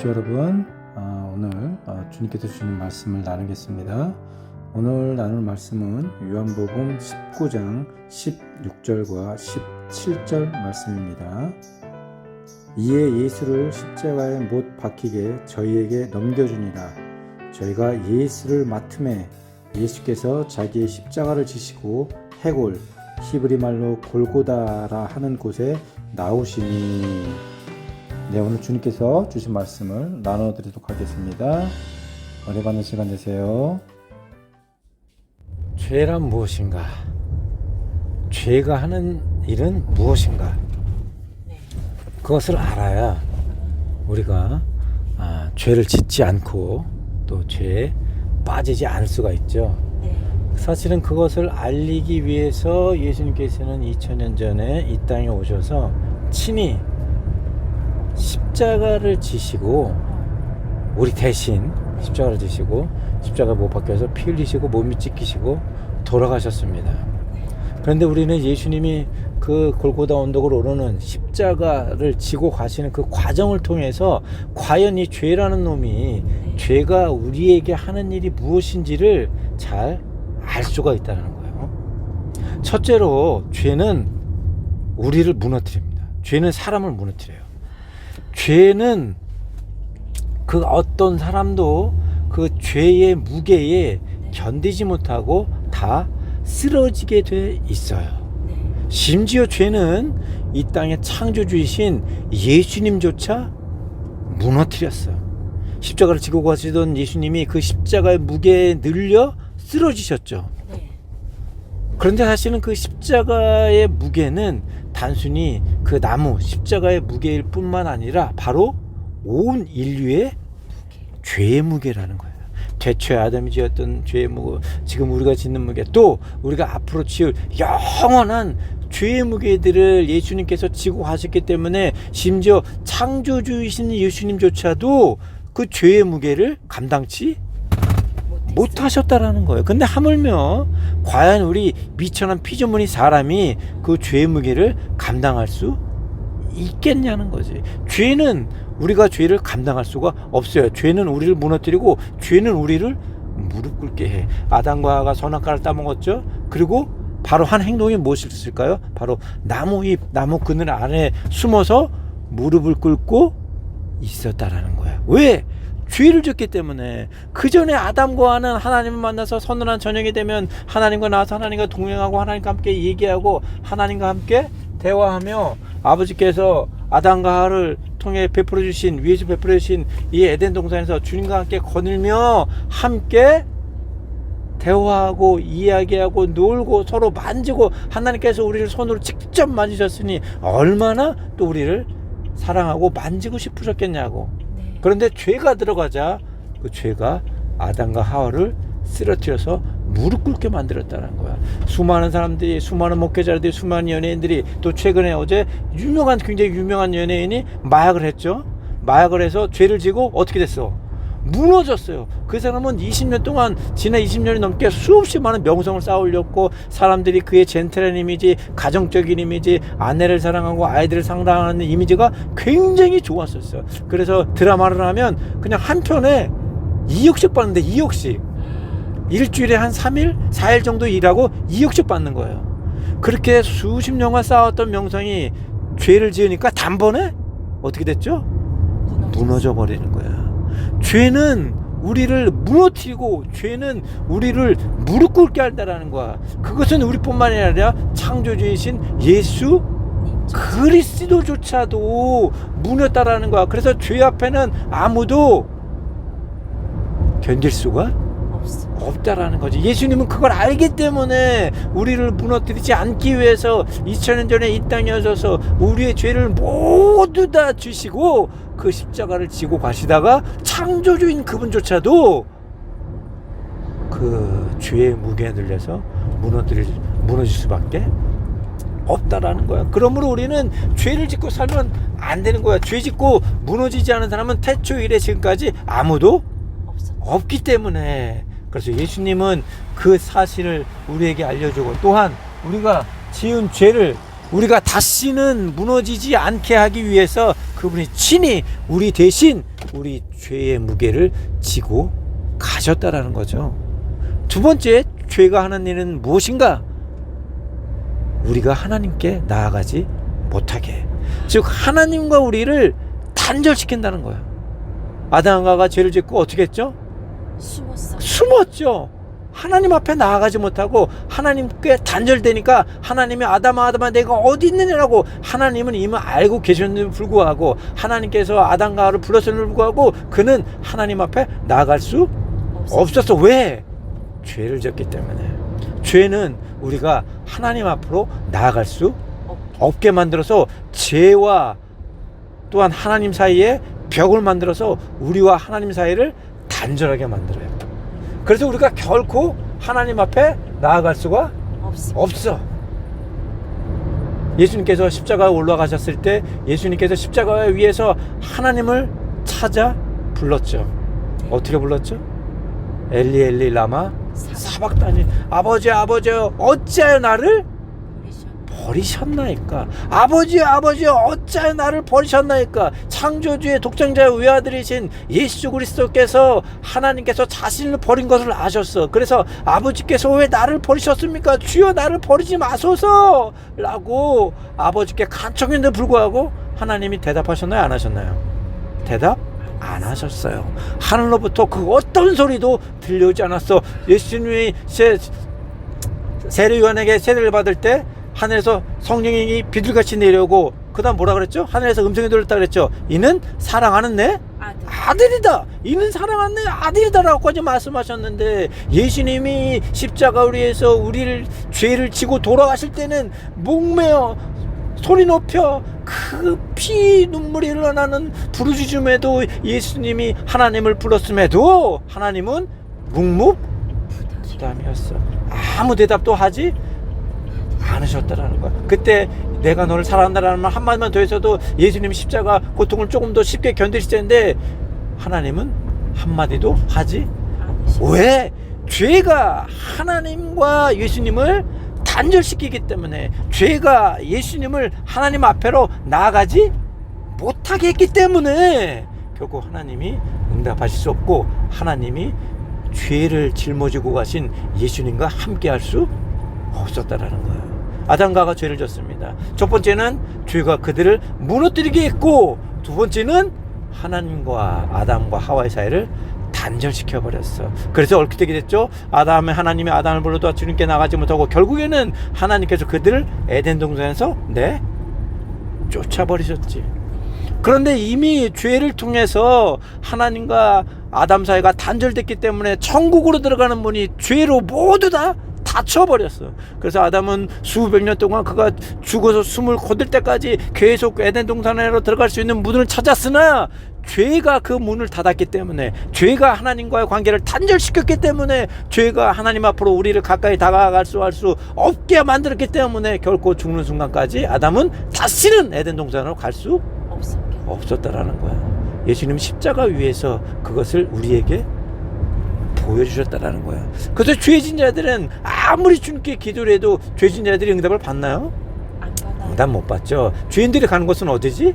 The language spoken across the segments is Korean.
안녕하십니까 여러분. 오늘 주님께서 주시는 말씀을 나누겠습니다. 오늘 나눌 말씀은 요한복음 19장 16절과 17절 말씀입니다. 이에 예수를 십자가에 못 박히게 저희에게 넘겨주니라. 저희가 예수를 맡음에 예수께서 자기의 십자가를 지시고 해골 히브리 말로 골고다라 하는 곳에 나오시니. 네, 오늘 주님께서 주신 말씀을 나눠드리도록 하겠습니다. 은혜 받는 시간 되세요. 죄란 무엇인가? 죄가 하는 일은 무엇인가? 그것을 알아야 우리가 죄를 짓지 않고 또 죄에 빠지지 않을 수가 있죠. 사실은 그것을 알리기 위해서 예수님께서는 2000년 전에 이 땅에 오셔서 친히 십자가를 지시고 우리 대신 십자가를 지시고 십자가 못 박혀서 피 흘리시고 몸이 찢기시고 돌아가셨습니다. 그런데 우리는 예수님이 그 골고다 언덕을 오르는 십자가를 지고 가시는 그 과정을 통해서 과연 이 죄라는 놈이 죄가 우리에게 하는 일이 무엇인지를 잘 알 수가 있다는 거예요. 첫째로 죄는 우리를 무너뜨립니다. 죄는 사람을 무너뜨려요. 죄는 그 어떤 사람도 그 죄의 무게에 견디지 못하고 다 쓰러지게 돼 있어요. 심지어 죄는 이 땅의 창조주이신 예수님조차 무너뜨렸어요. 십자가를 지고 가시던 예수님이 그 십자가의 무게에 늘려 쓰러지셨죠. 그런데 사실은 그 십자가의 무게는 단순히 그 나무 십자가의 무게일 뿐만 아니라 바로 온 인류의 죄의 무게라는 거예요. 대초에 아담이 지었던 죄의 무게, 지금 우리가 짓는 무게, 또 우리가 앞으로 지을 영원한 죄의 무게들을 예수님께서 지고 가셨기 때문에 심지어 창조주이신 예수님조차도 그 죄의 무게를 감당치 못하셨다라는 거예요. 근데 하물며 과연 우리 미천한 피조물인 사람이 그 죄의 무게를 감당할 수 있겠냐는 거지. 죄는 우리가 죄를 감당할 수가 없어요. 죄는 우리를 무너뜨리고 죄는 우리를 무릎 꿇게 해. 아담과 하와가 선악과를 따먹었죠. 그리고 바로 한 행동이 무엇일까요? 바로 나무잎, 나무 그늘 안에 숨어서 무릎을 꿇고 있었다라는 거야. 왜? 죄를 졌기 때문에. 그 전에 아담과 하와는 하나님을 만나서 서늘한 저녁이 되면 하나님과 나와서 하나님과 동행하고 하나님과 함께 얘기하고 하나님과 함께 대화하며 아버지께서 아담과 하와를 통해 베풀어 주신, 위에서 베풀어 주신 이 에덴 동산에서 주님과 함께 거닐며 함께 대화하고 이야기하고 놀고 서로 만지고 하나님께서 우리를 손으로 직접 만지셨으니 얼마나 또 우리를 사랑하고 만지고 싶으셨겠냐고. 그런데 죄가 들어가자 그 죄가 아담과 하와를 쓰러뜨려서 무릎 꿇게 만들었다는 거야. 수많은 사람들이, 수많은 목회자들이, 수많은 연예인들이, 또 최근에 어제 굉장히 유명한 연예인이 마약을 했죠. 마약을 해서 죄를 지고 어떻게 됐어? 무너졌어요. 그 사람은 20년 동안, 지난 20년이 넘게 수없이 많은 명성을 쌓으려고 사람들이 그의 젠틀한 이미지, 가정적인 이미지, 아내를 사랑하고 아이들을 사랑하는 이미지가 굉장히 좋았었어요. 그래서 드라마를 하면 그냥 한 편에 2억씩 받는데 2억씩. 일주일에 한 3일, 4일 정도 일하고 2억씩 받는 거예요. 그렇게 수십 년간 쌓았던 명성이 죄를 지으니까 단번에 어떻게 됐죠? 무너져 버리는 거야. 죄는 우리를 무너뜨리고 죄는 우리를 무릎 꿇게 한다라는 거야. 그것은 우리뿐만이 아니라 창조주이신 예수 그리스도조차도 무너졌다라는 거야. 그래서 죄 앞에는 아무도 견딜 수가 없다라는 거지. 예수님은 그걸 알기 때문에 우리를 무너뜨리지 않기 위해서 2000년 전에 이 땅에 오셔서 우리의 죄를 모두 다 주시고 그 십자가를 지고 가시다가 창조주인 그분조차도 그 죄의 무게에 늘려서 무너질 수밖에 없다라는 거야. 그러므로 우리는 죄를 짓고 살면 안 되는 거야. 죄 짓고 무너지지 않은 사람은 태초 이래 지금까지 아무도 없기 때문에. 그래서 예수님은 그 사실을 우리에게 알려주고, 또한 우리가 지은 죄를 우리가 다시는 무너지지 않게 하기 위해서 그 그분이 친히 우리 대신 우리 죄의 무게를 지고 가셨다라는 거죠. 두 번째, 죄가 하는 일은 무엇인가? 우리가 하나님께 나아가지 못하게, 즉 하나님과 우리를 단절시킨다는 거야. 아담과 죄를 짓고 어떻게 했죠? 숨었죠. 하나님 앞에 나아가지 못하고 하나님께 단절되니까 하나님이 아담아 내가 어디 있느냐라고, 하나님은 이미 알고 계셨는데도 불구하고, 하나님께서 아담과 하와를 불렀음에도 불구하고 그는 하나님 앞에 나아갈 수 없었어. 왜? 죄를 졌기 때문에. 죄는 우리가 하나님 앞으로 나아갈 수 없게 만들어서 죄와 또한 하나님 사이에 벽을 만들어서 우리와 하나님 사이를 단절하게 만들어요. 그래서 우리가 결코 하나님 앞에 나아갈 수가 없어. 예수님께서 십자가에 올라가셨을 때 예수님께서 십자가 위에서 하나님을 찾아 불렀죠. 어떻게 불렀죠? 엘리 엘리 라마 사박다니, 아버지 어찌하여 나를 버리셨나이까? 아버지 어찌하여 나를 버리셨나이까? 창조주의 독생자의 외아들이신 예수 그리스도께서, 하나님께서 자신을 버린 것을 아셨어. 그래서 아버지께서 왜 나를 버리셨습니까? 주여 나를 버리지 마소서 라고 아버지께 간청했는데 불구하고 하나님이 대답하셨나요? 안 하셨나요? 대답 안 하셨어요. 하늘로부터 그 어떤 소리도 들려오지 않았어. 예수님이 세례 요한에게 세례를 받을 때 하늘에서 성령이 비둘같이 내려오고, 그 다음 뭐라 그랬죠? 하늘에서 음성이 들렸다 그랬죠. 이는 사랑하는 내 아들이다. 이는 사랑하는 내 아들이다 라고까지 말씀하셨는데, 예수님이 십자가 위에서 우리를 죄를 지고 돌아가실 때는 목매어 소리 높여 그 피 눈물이 흘러나는 부르짖음에도 예수님이 하나님을 불렀음에도 하나님은 묵묵부담이었어. 아무 대답도 하지 않으셨다라는 거야. 그때 내가 너를 사랑한다라는 말 한마디만 더 했어도 예수님이 십자가 고통을 조금 더 쉽게 견디실 텐데, 하나님은 한마디도 하지. 왜? 죄가 하나님과 예수님을 단절시키기 때문에, 죄가 예수님을 하나님 앞에로 나아가지 못하게 했기 때문에 결국 하나님이 응답하실 수 없고, 하나님이 죄를 짊어지고 가신 예수님과 함께 할 수 없었다라는 거예요. 아담과 하와가 죄를 졌습니다. 첫 번째는 죄가 그들을 무너뜨리게 했고, 두 번째는 하나님과 아담과 하와의 사이를 단절시켜 버렸어. 그래서 얽히게 됐죠. 하나님이 아담을 불러도 주님께 나가지 못하고 결국에는 하나님께서 그들을 에덴 동산에서 쫓아버리셨지. 그런데 이미 죄를 통해서 하나님과 아담 사이가 단절됐기 때문에 천국으로 들어가는 문이 죄로 모두 다 닫혀버렸어. 그래서 아담은 수백 년 동안 그가 죽어서 숨을 거둘 때까지 계속 에덴 동산으로 들어갈 수 있는 문을 찾았으나, 죄가 그 문을 닫았기 때문에, 죄가 하나님과의 관계를 단절시켰기 때문에, 죄가 하나님 앞으로 우리를 가까이 다가갈 수 할 수 없게 만들었기 때문에 결코 죽는 순간까지 아담은 다시는 에덴 동산으로 갈 수 없었다라는 거야. 예수님 십자가 위에서 그것을 우리에게 보여주셨다라는 거야. 그래서 죄진 자들은 아무리 주님께 기도를 해도 죄진 자들이 응답을 받나요? 응답 못 받죠. 죄인들이 가는 곳은 어디지?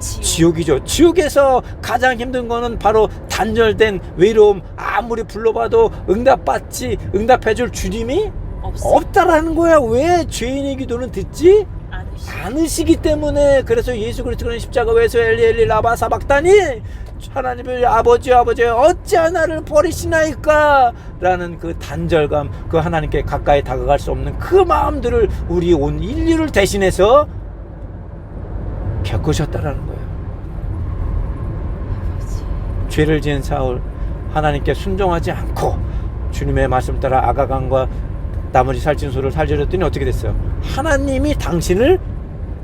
지옥이죠. 지옥에서 가장 힘든 거는 바로 단절된 외로움. 아무리 불러봐도 응답해줄 주님이 없다라는 거야. 왜? 죄인의 기도는 듣지 않으시기 때문에. 그래서 예수 그리스도는 십자가 위에서 엘리 엘리 라마 사박다니, 하나님의 아버지 어찌하여 나를 버리시나이까 라는 그 단절감, 그 하나님께 가까이 다가갈 수 없는 그 마음들을 우리 온 인류를 대신해서 겪으셨다라는 거예요. 죄를 지은 사울, 하나님께 순종하지 않고 주님의 말씀 따라 아가간과 나머지 살찐소를 살려줬더니 어떻게 됐어요? 하나님이 당신을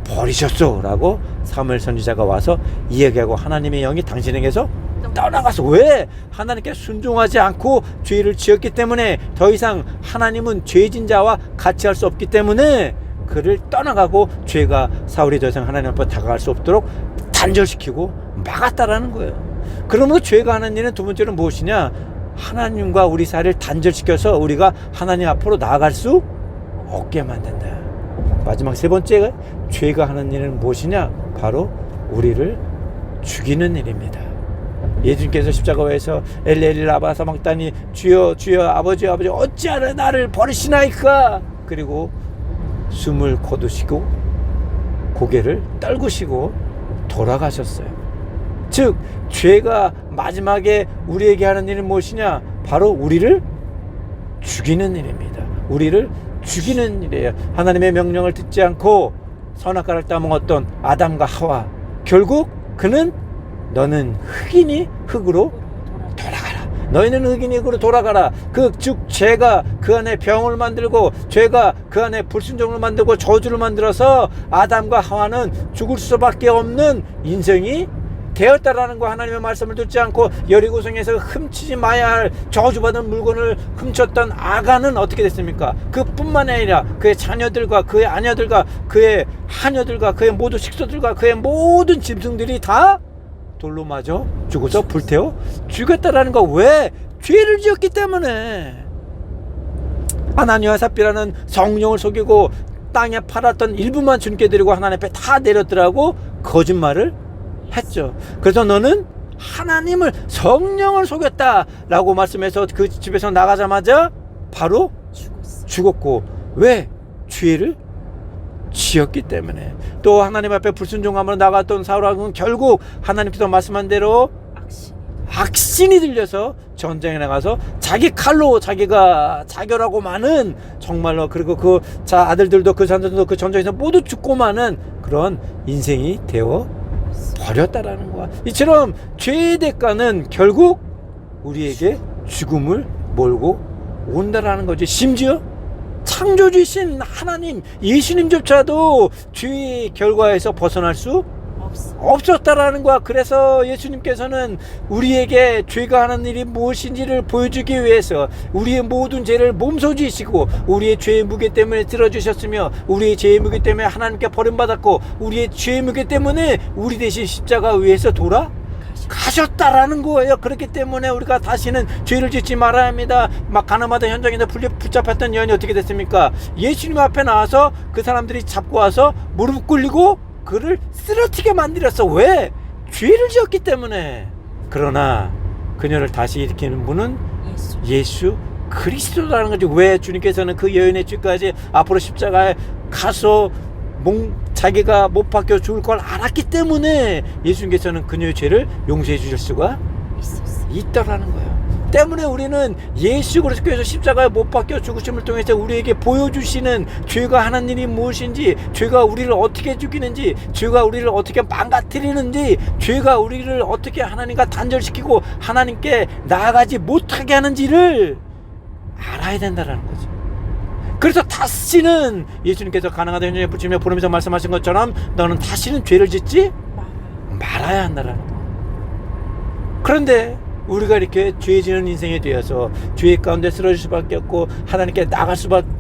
버리셨소 라고 사무엘 선지자가 와서 이야기하고, 하나님의 영이 당신에게서 떠나가서, 왜? 하나님께 순종하지 않고 죄를 지었기 때문에 더 이상 하나님은 죄진 자와 같이 할 수 없기 때문에 그를 떠나가고, 죄가 사울이 더 이상 하나님 앞에 다가갈 수 없도록 단절시키고 막았다라는 거예요. 그러므로 죄가 하는 일은 두 번째는 무엇이냐? 하나님과 우리 사이를 단절시켜서 우리가 하나님 앞으로 나아갈 수 없게 만든다. 마지막 세 번째, 죄가 하는 일은 무엇이냐? 바로 우리를 죽이는 일입니다. 예수님께서 십자가에서 엘리 라마 사박다니 주여 주여 아버지 아버지 어찌하여 나를 버리시나이까. 그리고 숨을 거두시고 고개를 떨구시고 돌아가셨어요. 즉 죄가 마지막에 우리에게 하는 일은 무엇이냐? 바로 우리를 죽이는 일입니다. 우리를 죽이는 일이에요. 하나님의 명령을 듣지 않고 선악과를 따먹었던 아담과 하와, 결국 그는 너는 흑이니 흑으로 돌아가라. 너희는 흑이니 흑으로 돌아가라. 즉 죄가 그 안에 병을 만들고 죄가 그 안에 불순종을 만들고 저주를 만들어서 아담과 하와는 죽을 수밖에 없는 인생이 되었다라는 거. 하나님의 말씀을 듣지 않고 여리고성에서 훔치지 마야 할 저주받은 물건을 훔쳤던 아간은 어떻게 됐습니까? 그뿐만 아니라 그의 자녀들과 그의 아녀들과 그의 하녀들과 그의 모든 식소들과 그의 모든 짐승들이 다 돌로 맞아 죽어서 불태워 죽였다라는 거. 왜? 죄를 지었기 때문에. 아나니와 삽비라는 성령을 속이고 땅에 팔았던 일부만 주님께 드리고 하나님 앞에 다 내렸더라고 거짓말을 했죠. 그래서 너는 하나님을, 성령을 속였다라고 말씀해서 그 집에서 나가자마자 바로 죽었고. 왜? 죄를 지었기 때문에. 또 하나님 앞에 불순종함으로 나갔던 사울왕은 결국 하나님께서 말씀한 대로 악신이 들려서 전쟁에 나가서 자기 칼로 자기가 자결하고 마는, 정말로, 그리고 그 아들들도 그 자녀들도 그 전쟁에서 모두 죽고 마는 그런 인생이 되어 버렸다라는 거야. 이처럼 죄의 대가는 결국 우리에게 죽음을 몰고 온다라는 거지. 심지어 창조주이신 하나님, 예수님조차도 죄의 결과에서 벗어날 수 없었다라는 거야. 그래서 예수님께서는 우리에게 죄가 하는 일이 무엇인지를 보여주기 위해서 우리의 모든 죄를 몸소 지시고 우리의 죄의 무게 때문에 들어주셨으며 우리의 죄의 무게 때문에 하나님께 버림받았고 우리의 죄의 무게 때문에 우리 대신 십자가 위에서 가셨다라는 거예요. 그렇기 때문에 우리가 다시는 죄를 짓지 말아야 합니다. 막 가늠하던 현장에서 붙잡혔던 여인이 어떻게 됐습니까? 예수님 앞에 나와서 그 사람들이 잡고 와서 무릎 꿇리고 그를 쓰러지게 만들었어. 왜? 죄를 지었기 때문에. 그러나 그녀를 다시 일으키는 분은 예수 그리스도라는 거지. 왜? 주님께서는 그 여인의 죄까지 앞으로 십자가에 가서 자기가 못 박혀 죽을 걸 알았기 때문에 예수님께서는 그녀의 죄를 용서해 주실 수가 있다라는 거예요. 때문에 우리는 예수 그리스도께서 십자가에 못 박혀 죽으심을 통해서 우리에게 보여주시는 죄가 하는 일이 무엇인지, 죄가 우리를 어떻게 죽이는지, 죄가 우리를 어떻게 망가뜨리는지, 죄가 우리를 어떻게 하나님과 단절시키고 하나님께 나아가지 못하게 하는지를 알아야 된다는 거지. 그래서 다시는 예수님께서 가난하다 현장에 붙이며 부르면서 말씀하신 것처럼 너는 다시는 죄를 짓지 말아야 한다라는 거예요. 그런데 우리가 이렇게 죄 지는 인생에 되어서 죄 가운데 쓰러질 수밖에 없고 하나님께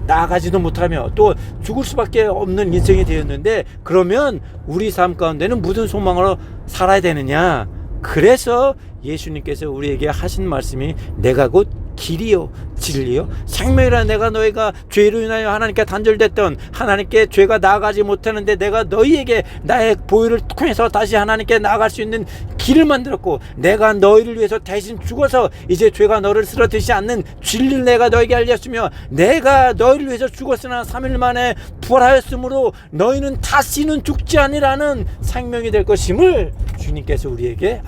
나아가지도 못하며 또 죽을 수밖에 없는 인생이 되었는데, 그러면 우리 삶 가운데는 무슨 소망으로 살아야 되느냐? 그래서 예수님께서 우리에게 하신 말씀이 내가 곧 길이요 진리요 생명이라. 내가 너희가 죄로 인하여 하나님께 단절됐던, 하나님께 죄가 나아가지 못하는데 내가 너희에게 나의 보혈을 통해서 다시 하나님께 나아갈 수 있는 길을 만들었고, 내가 너희를 위해서 대신 죽어서 이제 죄가 너를 쓰러뜨리지 않는 진리를 내가 너에게 알렸으며, 내가 너희를 위해서 죽었으나 3일 만에 부활하였으므로 너희는 다시는 죽지 아니라는 생명이 될 것임을 주님께서 우리에게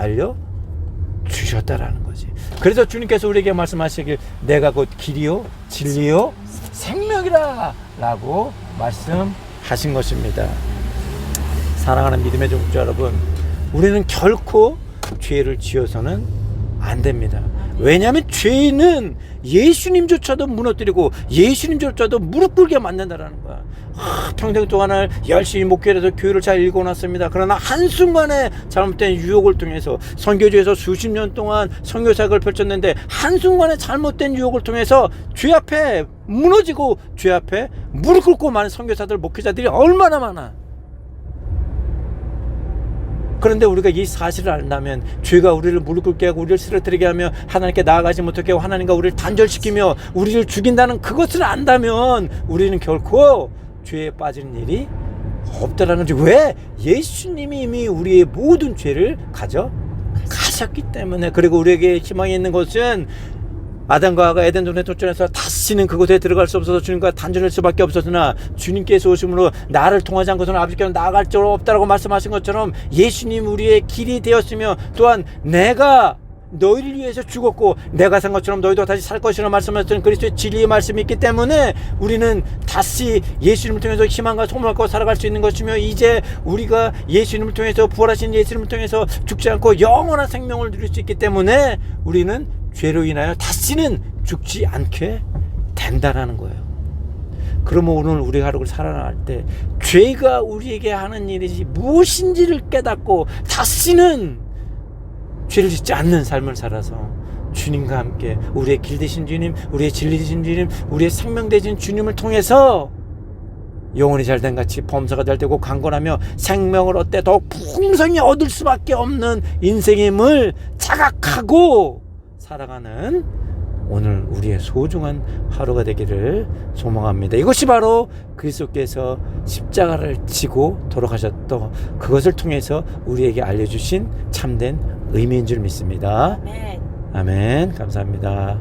알려주셨다라는 거지. 그래서 주님께서 우리에게 말씀하시길 내가 곧 길이요 진리요 생명이라 라고 말씀하신 것입니다. 사랑하는 믿음의 종족 여러분, 우리는 결코 죄를 지어서는 안 됩니다. 왜냐하면 죄는 예수님조차도 무너뜨리고 예수님조차도 무릎 꿇게 만든다라는 거야. 평생 동안을 열심히 목회해서 교회를 잘 읽어놨습니다. 그러나 한순간에 잘못된 유혹을 통해서 선교지에서 수십 년 동안 선교사역을 펼쳤는데 한순간에 잘못된 유혹을 통해서 죄 앞에 무너지고 죄 앞에 무릎 꿇고 많은 선교사들, 목회자들이 얼마나 많아. 그런데 우리가 이 사실을 안다면, 죄가 우리를 무릎 꿇게 하고 우리를 쓰러뜨리게 하며 하나님께 나아가지 못하게 하고 하나님과 우리를 단절시키며 우리를 죽인다는 그것을 안다면 우리는 결코 죄에 빠지는 일이 없다라는 거지. 왜? 예수님이 이미 우리의 모든 죄를 가셨기 때문에. 그리고 우리에게 희망이 있는 것은 아담과 하와가 에덴 동산에 도전해서 다시는 그곳에 들어갈 수 없어서 주님과 단절할 수밖에 없었으나 주님께서 오심으로 나를 통하지 않고서는 아버지께로 나아갈 줄 없다라고 말씀하신 것처럼 예수님 우리의 길이 되었으며 또한 내가 너희를 위해서 죽었고 내가 산 것처럼 너희도 다시 살 것이라고 말씀하셨던 그리스도의 진리의 말씀이 있기 때문에 우리는 다시 예수님을 통해서 희망과 소망을 갖고 살아갈 수 있는 것이며, 이제 우리가 예수님을 통해서 부활하신 예수님을 통해서 죽지 않고 영원한 생명을 누릴 수 있기 때문에 우리는 죄로 인하여 다시는 죽지 않게 된다라는 거예요. 그러면 오늘 우리 하루를 살아갈 때 죄가 우리에게 하는 일이 무엇인지를 깨닫고 다시는 죄를 짓지 않는 삶을 살아서 주님과 함께 우리의 길 되신 주님, 우리의 진리 되신 주님, 우리의 생명 되신 주님을 통해서 영혼이 잘된 같이 범사가 잘되고 강건하며 생명을 얻되 더욱 풍성히 얻을 수밖에 없는 인생임을 자각하고 살아가는 오늘 우리의 소중한 하루가 되기를 소망합니다. 이것이 바로 그리스도께서 십자가를 지고 돌아가셨던 그것을 통해서 우리에게 알려주신 참된 의미인 줄 믿습니다. 아멘. 아멘. 감사합니다.